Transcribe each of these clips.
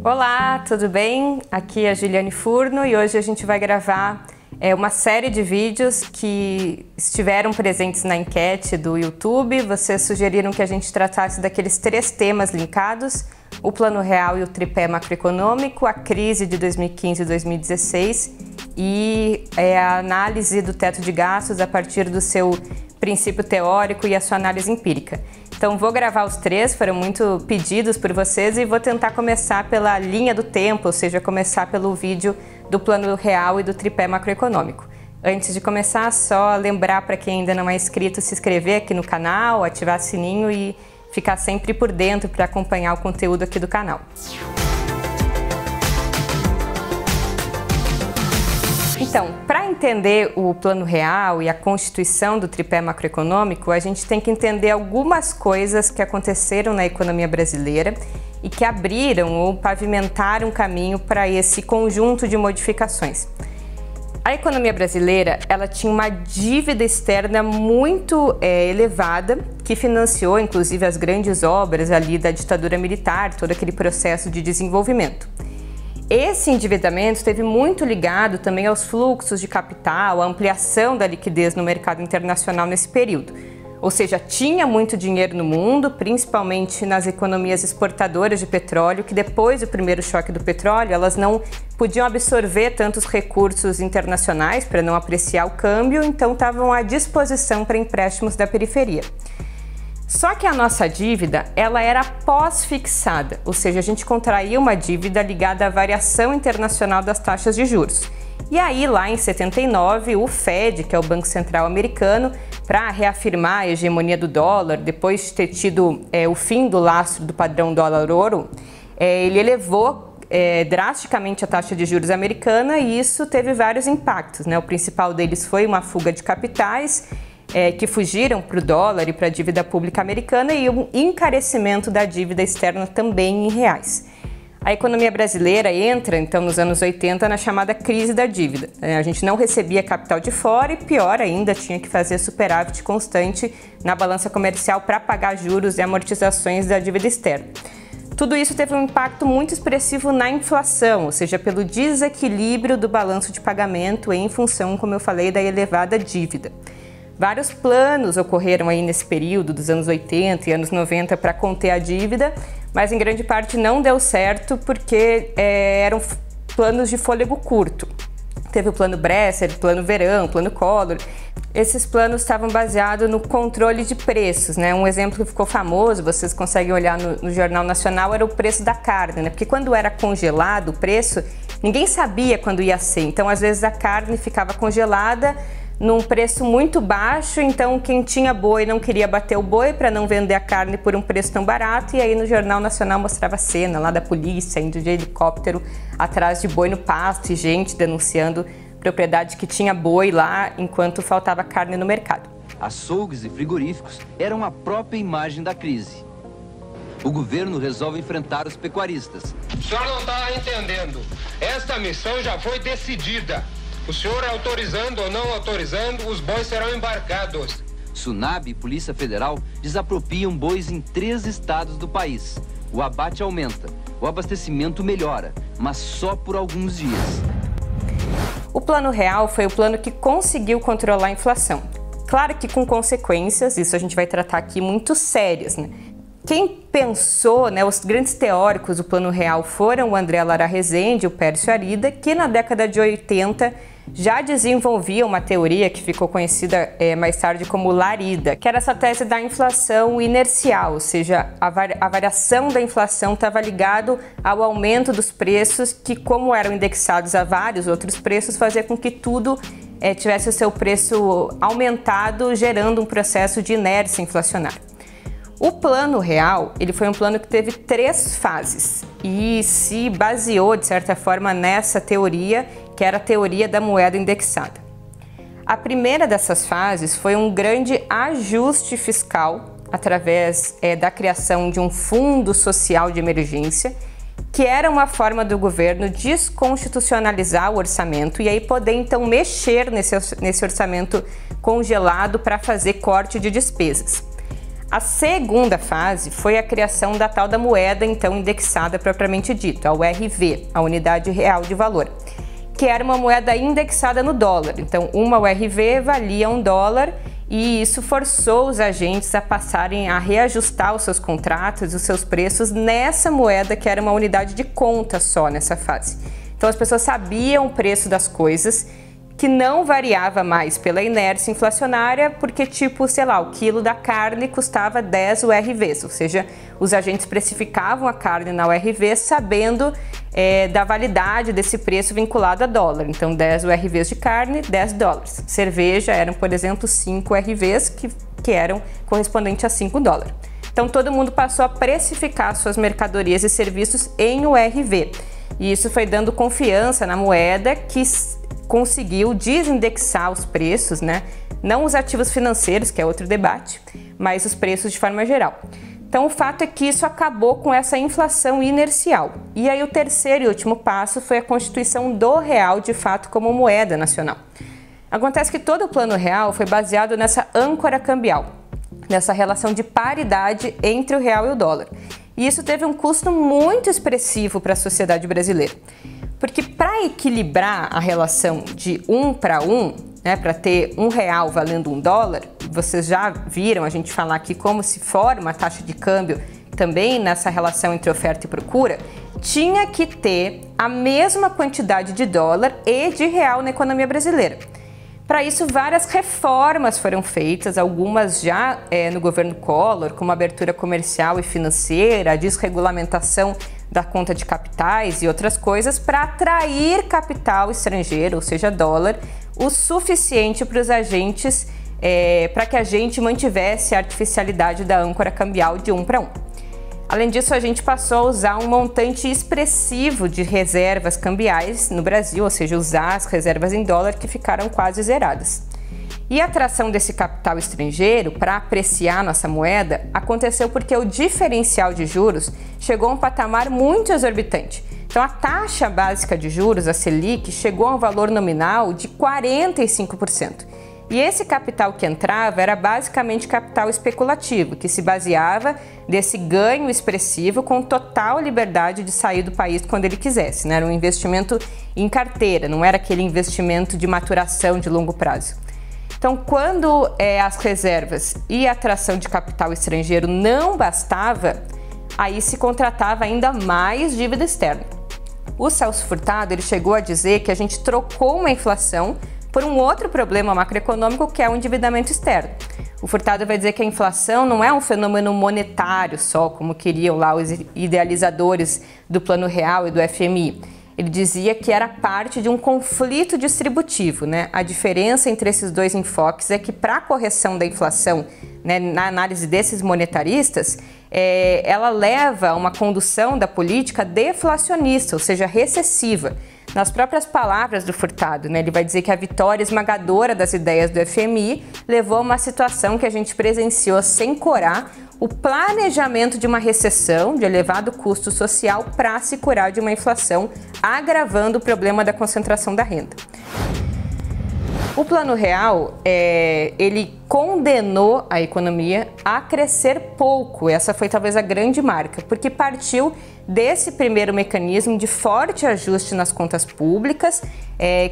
Olá, tudo bem? Aqui é a Juliane Furno e hoje a gente vai gravar uma série de vídeos que estiveram presentes na enquete do YouTube. Vocês sugeriram que a gente tratasse daqueles 3 temas linkados: o Plano Real e o tripé macroeconômico, a crise de 2015 e 2016 e a análise do teto de gastos a partir do seu princípio teórico e a sua análise empírica. Então vou gravar os 3, foram muito pedidos por vocês, e vou tentar começar pela linha do tempo, ou seja, começar pelo vídeo do Plano Real e do tripé macroeconômico. Antes de começar, só lembrar para quem ainda não é inscrito, se inscrever aqui no canal, ativar o sininho e ficar sempre por dentro para acompanhar o conteúdo aqui do canal. Então, para entender o Plano Real e a constituição do tripé macroeconômico, a gente tem que entender algumas coisas que aconteceram na economia brasileira e que abriram ou pavimentaram um caminho para esse conjunto de modificações. A economia brasileira, ela tinha uma dívida externa muito elevada, que financiou inclusive as grandes obras ali da ditadura militar, todo aquele processo de desenvolvimento. Esse endividamento esteve muito ligado também aos fluxos de capital, à ampliação da liquidez no mercado internacional nesse período. Ou seja, tinha muito dinheiro no mundo, principalmente nas economias exportadoras de petróleo, que depois do primeiro choque do petróleo, elas não podiam absorver tantos recursos internacionais para não apreciar o câmbio, então estavam à disposição para empréstimos da periferia. Só que a nossa dívida, ela era pós-fixada, ou seja, a gente contraía uma dívida ligada à variação internacional das taxas de juros. E aí, lá em 79, o Fed, que é o Banco Central americano, para reafirmar a hegemonia do dólar, depois de ter tido o fim do lastro do padrão dólar-ouro, ele elevou drasticamente a taxa de juros americana, e isso teve vários impactos, né? O principal deles foi uma fuga de capitais, que fugiram para o dólar e para a dívida pública americana, e um encarecimento da dívida externa também em reais. A economia brasileira entra, então, nos anos 80 na chamada crise da dívida. A gente não recebia capital de fora e, pior ainda, tinha que fazer superávit constante na balança comercial para pagar juros e amortizações da dívida externa. Tudo isso teve um impacto muito expressivo na inflação, ou seja, pelo desequilíbrio do balanço de pagamento em função, como eu falei, da elevada dívida. Vários planos ocorreram aí nesse período dos anos 80 e anos 90 para conter a dívida, mas em grande parte não deu certo porque eram planos de fôlego curto. Teve o plano Bresser, plano Verão, plano Collor. Esses planos estavam baseados no controle de preços, né? Um exemplo que ficou famoso, vocês conseguem olhar no Jornal Nacional, era o preço da carne, né? Porque quando era congelado o preço, ninguém sabia quando ia ser. Então, às vezes, a carne ficava congelada num preço muito baixo, então quem tinha boi não queria bater o boi para não vender a carne por um preço tão barato, e aí no Jornal Nacional mostrava a cena lá da polícia indo de helicóptero atrás de boi no pasto e gente denunciando propriedade que tinha boi lá enquanto faltava carne no mercado. Açougues e frigoríficos eram a própria imagem da crise. O governo resolve enfrentar os pecuaristas. O senhor não está entendendo. Esta missão já foi decidida. O senhor autorizando ou não autorizando, os bois serão embarcados. Sunab e Polícia Federal desapropriam bois em 3 estados do país. O abate aumenta, o abastecimento melhora, mas só por alguns dias. O Plano Real foi o plano que conseguiu controlar a inflação. Claro que com consequências, isso a gente vai tratar aqui, muito sérias, né? Quem pensou, né, os grandes teóricos do Plano Real foram o André Lara Rezende e o Pércio Arida, que na década de 80 já desenvolviam uma teoria que ficou conhecida mais tarde como Larida, que era essa tese da inflação inercial, ou seja, a variação da inflação estava ligado ao aumento dos preços, que, como eram indexados a vários outros preços, fazia com que tudo tivesse o seu preço aumentado, gerando um processo de inércia inflacionária. O Plano Real, ele foi um plano que teve 3 fases e se baseou, de certa forma, nessa teoria, que era a teoria da moeda indexada. A primeira dessas fases foi um grande ajuste fiscal através da criação de um fundo social de emergência, que era uma forma do governo desconstitucionalizar o orçamento e aí poder então mexer nesse orçamento congelado para fazer corte de despesas. A segunda fase foi a criação da tal da moeda então indexada propriamente dita, a URV, a Unidade Real de Valor, que era uma moeda indexada no dólar. Então, uma URV valia $1 e isso forçou os agentes a passarem a reajustar os seus contratos, os seus preços nessa moeda que era uma unidade de conta só nessa fase. Então, as pessoas sabiam o preço das coisas, que não variava mais pela inércia inflacionária, porque tipo, sei lá, o quilo da carne custava 10 URVs, ou seja, os agentes precificavam a carne na URV sabendo da validade desse preço vinculado a dólar. Então 10 URVs de carne, $10. Cerveja eram, por exemplo, 5 URVs que eram correspondentes a $5. Então todo mundo passou a precificar suas mercadorias e serviços em URV. E isso foi dando confiança na moeda que conseguiu desindexar os preços, né? Não os ativos financeiros, que é outro debate, mas os preços de forma geral. Então o fato é que isso acabou com essa inflação inercial. E aí o terceiro e último passo foi a constituição do real de fato como moeda nacional. Acontece que todo o plano real foi baseado nessa âncora cambial, nessa relação de paridade entre o real e o dólar. E isso teve um custo muito expressivo para a sociedade brasileira. Porque para equilibrar a relação de 1 para 1, né, para ter R$1 valendo $1, vocês já viram a gente falar aqui como se forma a taxa de câmbio também nessa relação entre oferta e procura, tinha que ter a mesma quantidade de dólar e de real na economia brasileira. Para isso, várias reformas foram feitas, algumas já no governo Collor, como a abertura comercial e financeira, a desregulamentação da conta de capitais e outras coisas, para atrair capital estrangeiro, ou seja, dólar, o suficiente para os agentes, para que a gente mantivesse a artificialidade da âncora cambial de 1 para 1. Além disso, a gente passou a usar um montante expressivo de reservas cambiais no Brasil, ou seja, usar as reservas em dólar que ficaram quase zeradas. E a atração desse capital estrangeiro para apreciar nossa moeda aconteceu porque o diferencial de juros chegou a um patamar muito exorbitante. Então, a taxa básica de juros, a Selic, chegou a um valor nominal de 45%. E esse capital que entrava era basicamente capital especulativo, que se baseava desse ganho expressivo com total liberdade de sair do país quando ele quisesse, né? Era um investimento em carteira, não era aquele investimento de maturação de longo prazo. Então, quando as reservas e a atração de capital estrangeiro não bastava, aí se contratava ainda mais dívida externa. O Celso Furtado ele chegou a dizer que a gente trocou uma inflação por um outro problema macroeconômico que é o endividamento externo. O Furtado vai dizer que a inflação não é um fenômeno monetário só, como queriam lá os idealizadores do Plano Real e do FMI. Ele dizia que era parte de um conflito distributivo, né? A diferença entre esses dois enfoques é que para a correção da inflação, né, na análise desses monetaristas, ela leva a uma condução da política deflacionista, ou seja, recessiva. Nas próprias palavras do Furtado, né, ele vai dizer que a vitória esmagadora das ideias do FMI levou a uma situação que a gente presenciou sem corar o planejamento de uma recessão de elevado custo social para se curar de uma inflação, agravando o problema da concentração da renda. O Plano Real, ele condenou a economia a crescer pouco. Essa foi talvez a grande marca, porque partiu desse primeiro mecanismo de forte ajuste nas contas públicas,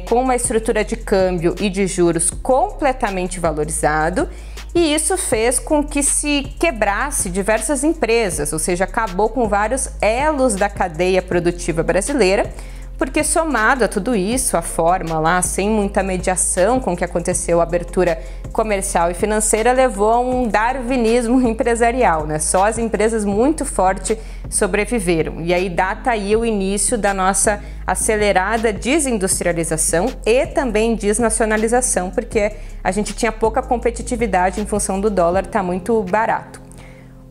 com uma estrutura de câmbio e de juros completamente valorizado, e isso fez com que se quebrasse diversas empresas, ou seja, acabou com vários elos da cadeia produtiva brasileira, porque somado a tudo isso, a forma lá, sem muita mediação com o que aconteceu, a abertura comercial e financeira levou a um darwinismo empresarial, né? Só as empresas muito fortes sobreviveram. E aí data aí o início da nossa acelerada desindustrialização e também desnacionalização, porque a gente tinha pouca competitividade em função do dólar estar muito barato.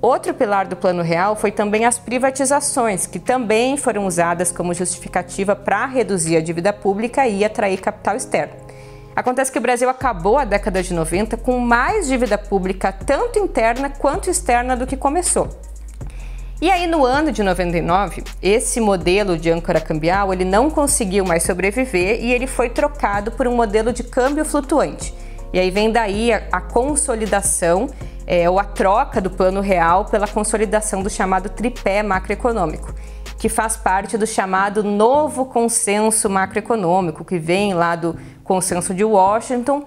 Outro pilar do Plano Real foi também as privatizações, que também foram usadas como justificativa para reduzir a dívida pública e atrair capital externo. Acontece que o Brasil acabou a década de 90 com mais dívida pública, tanto interna quanto externa, do que começou. E aí, no ano de 99, esse modelo de âncora cambial ele não conseguiu mais sobreviver e ele foi trocado por um modelo de câmbio flutuante. E aí vem daí a consolidação ou a troca do Plano Real pela consolidação do chamado tripé macroeconômico, que faz parte do chamado novo consenso macroeconômico, que vem lá do consenso de Washington,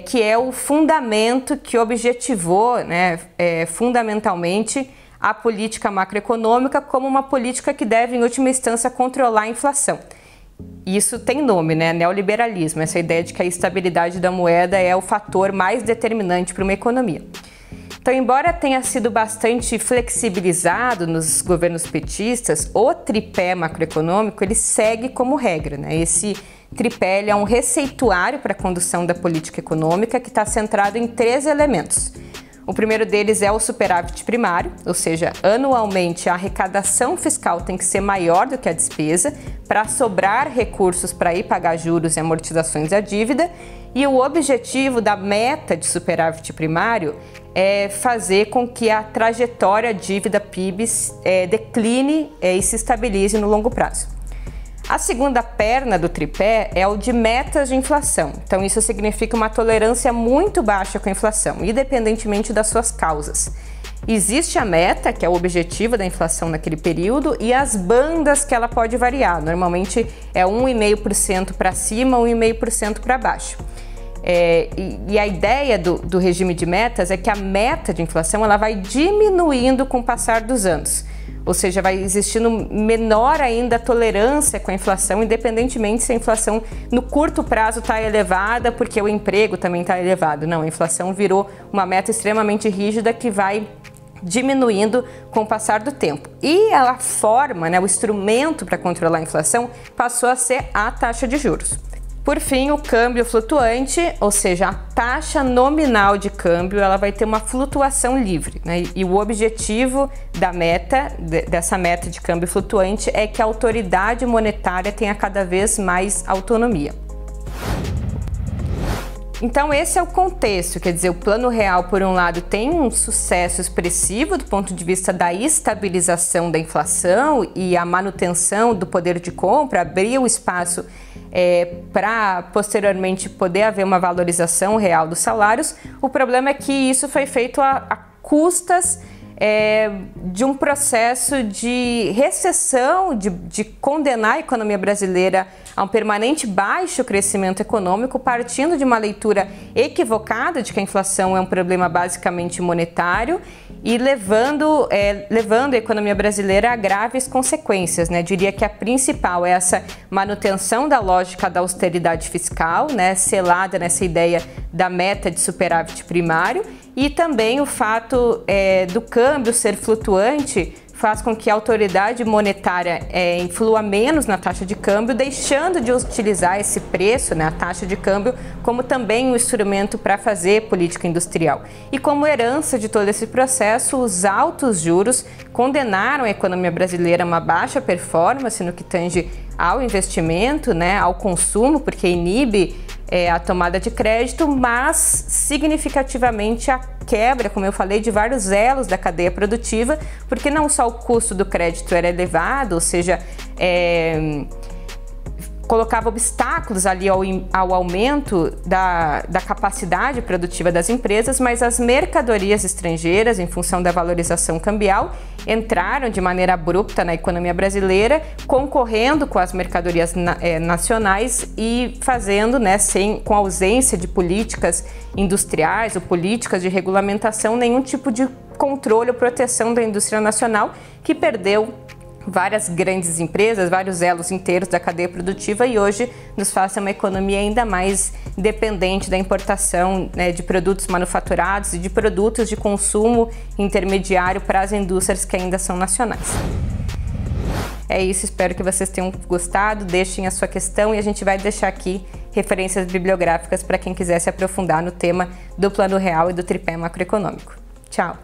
que é o fundamento que objetivou, né, fundamentalmente, a política macroeconômica como uma política que deve, em última instância, controlar a inflação. Isso tem nome, né? Neoliberalismo, essa ideia de que a estabilidade da moeda é o fator mais determinante para uma economia. Então, embora tenha sido bastante flexibilizado nos governos petistas, o tripé macroeconômico ele segue como regra, né? Esse tripé ele é um receituário para a condução da política econômica que está centrado em 3 elementos. O primeiro deles é o superávit primário, ou seja, anualmente a arrecadação fiscal tem que ser maior do que a despesa para sobrar recursos para ir pagar juros e amortizações da dívida. E o objetivo da meta de superávit primário é fazer com que a trajetória dívida-PIB decline e se estabilize no longo prazo. A segunda perna do tripé é o de metas de inflação. Então, isso significa uma tolerância muito baixa com a inflação, independentemente das suas causas. Existe a meta, que é o objetivo da inflação naquele período, e as bandas que ela pode variar. Normalmente é 1,5% para cima, 1,5% para baixo. E a ideia do regime de metas é que a meta de inflação ela vai diminuindo com o passar dos anos. Ou seja, vai existindo menor ainda a tolerância com a inflação, independentemente se a inflação no curto prazo está elevada, porque o emprego também está elevado. Não, a inflação virou uma meta extremamente rígida que vai diminuindo com o passar do tempo. E a forma, né, o instrumento para controlar a inflação passou a ser a taxa de juros. Por fim, o câmbio flutuante, ou seja, a taxa nominal de câmbio, ela vai ter uma flutuação livre, né? E o objetivo da meta, dessa meta de câmbio flutuante, é que a autoridade monetária tenha cada vez mais autonomia. Então esse é o contexto, quer dizer, o Plano Real, por um lado, tem um sucesso expressivo do ponto de vista da estabilização da inflação e a manutenção do poder de compra, abrir o espaço para posteriormente poder haver uma valorização real dos salários. O problema é que isso foi feito a custas de um processo de recessão, de condenar a economia brasileira a um permanente baixo crescimento econômico, partindo de uma leitura equivocada de que a inflação é um problema basicamente monetário e levando a economia brasileira a graves consequências, né? Diria que a principal é essa manutenção da lógica da austeridade fiscal, né? Selada nessa ideia da meta de superávit primário, e também o fato do câmbio ser flutuante faz com que a autoridade monetária influa menos na taxa de câmbio, deixando de utilizar esse preço, né, a taxa de câmbio, como também um instrumento para fazer política industrial. E como herança de todo esse processo, os altos juros condenaram a economia brasileira a uma baixa performance no que tange ao investimento, né, ao consumo, porque inibe a tomada de crédito, mas significativamente a quebra, como eu falei, de vários elos da cadeia produtiva, porque não só o custo do crédito era elevado, ou seja, colocava obstáculos ali ao aumento da capacidade produtiva das empresas, mas as mercadorias estrangeiras, em função da valorização cambial, entraram de maneira abrupta na economia brasileira, concorrendo com as mercadorias nacionais e fazendo, né, com ausência de políticas industriais ou políticas de regulamentação, nenhum tipo de controle ou proteção da indústria nacional, que perdeu várias grandes empresas, vários elos inteiros da cadeia produtiva, e hoje nos faz uma economia ainda mais dependente da importação, né, de produtos manufaturados e de produtos de consumo intermediário para as indústrias que ainda são nacionais. É isso, espero que vocês tenham gostado, deixem a sua questão e a gente vai deixar aqui referências bibliográficas para quem quiser se aprofundar no tema do Plano Real e do tripé macroeconômico. Tchau!